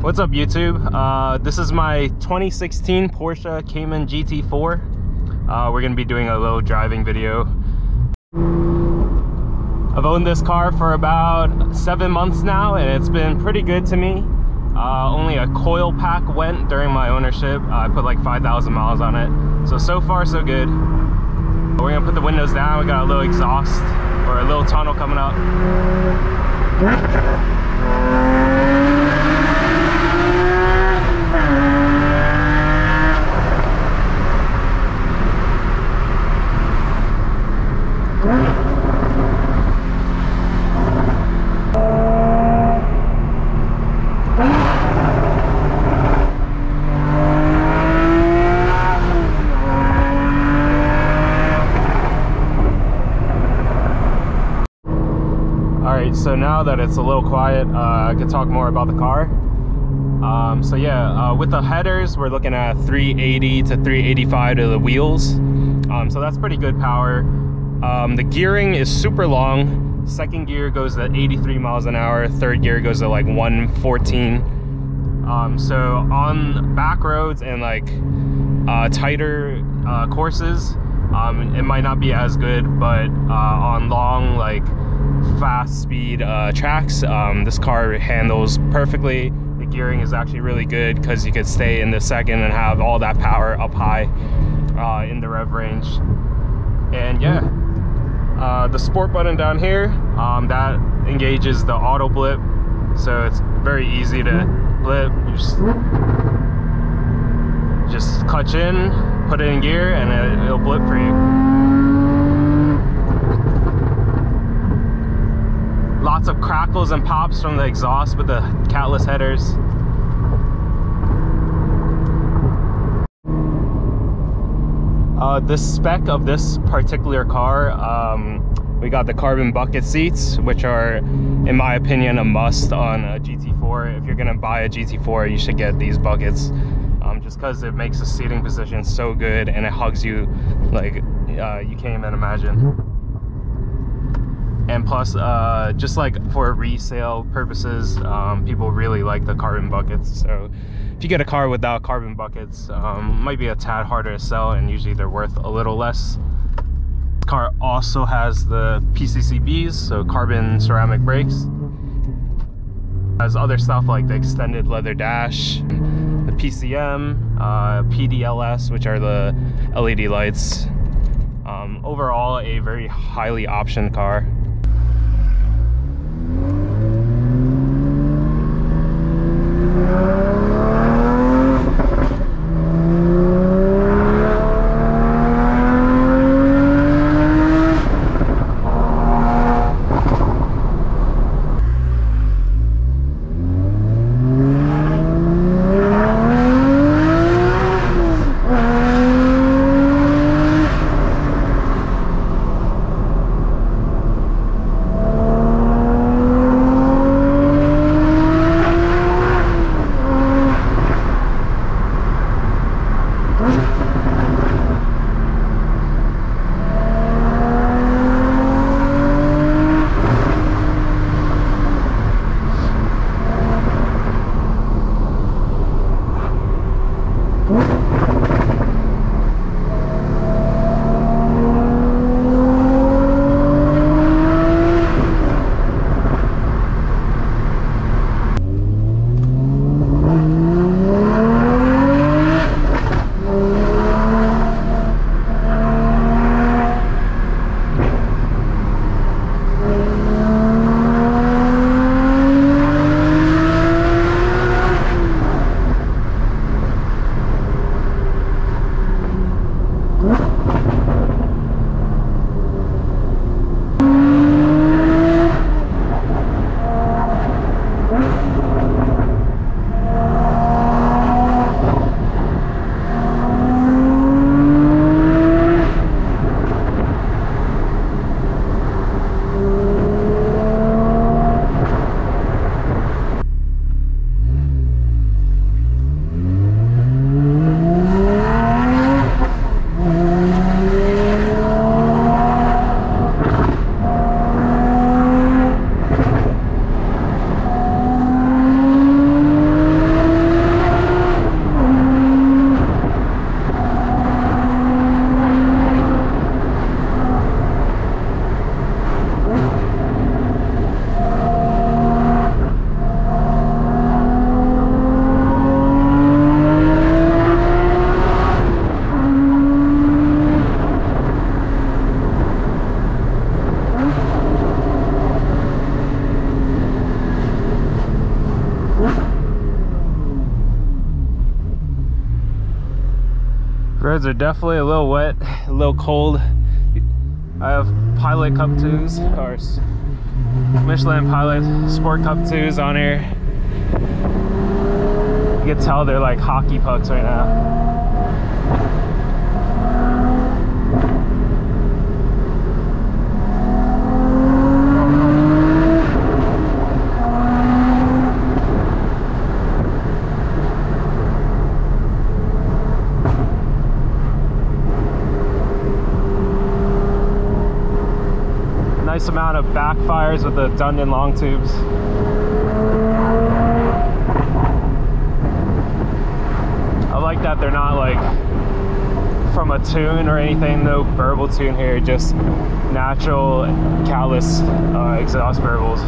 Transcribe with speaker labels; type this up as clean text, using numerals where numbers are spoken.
Speaker 1: What's up YouTube? This is my 2016 Porsche Cayman GT4. We're gonna be doing a little driving video. I've owned this car for about 7 months now and it's been pretty good to me. Only a coil pack went during my ownership. I put like 5,000 miles on it. So far so good. We're gonna put the windows down. We got a little exhaust or a little tunnel coming up. So now that it's a little quiet, I could talk more about the car. So yeah, with the headers, we're looking at 380 to 385 to the wheels. So that's pretty good power. The gearing is super long. Second gear goes at 83 miles an hour. Third gear goes to like 114. So on back roads and like tighter courses, it might not be as good, but on long, like fast speed tracks, this car handles perfectly. The gearing is actually really good because you could stay in the second and have all that power up high in the rev range. And yeah, the sport button down here, that engages the auto blip, so it's very easy to blip. You just clutch in, put it in gear, and it'll blip for you. Lots of crackles and pops from the exhaust with the catless headers. The spec of this particular car, we got the carbon bucket seats, which are, in my opinion, a must on a GT4. If you're gonna buy a GT4, you should get these buckets, just because it makes the seating position so good and it hugs you like you can't even imagine. And plus, just like for resale purposes, people really like the carbon buckets. So if you get a car without carbon buckets, might be a tad harder to sell, and usually they're worth a little less. This car also has the PCCBs, so carbon ceramic brakes. Has other stuff like the extended leather dash, the PCM, PDLS, which are the LED lights. Overall, a very highly optioned car. Roads are definitely a little wet, a little cold. I have Pilot Cup 2s, or Michelin Pilot Sport Cup 2s on here. You can tell they're like hockey pucks right now. Nice amount of backfires with the Dundon long tubes. I like that they're not like from a tune or anything, no burble tune here, just natural catless exhaust burbles.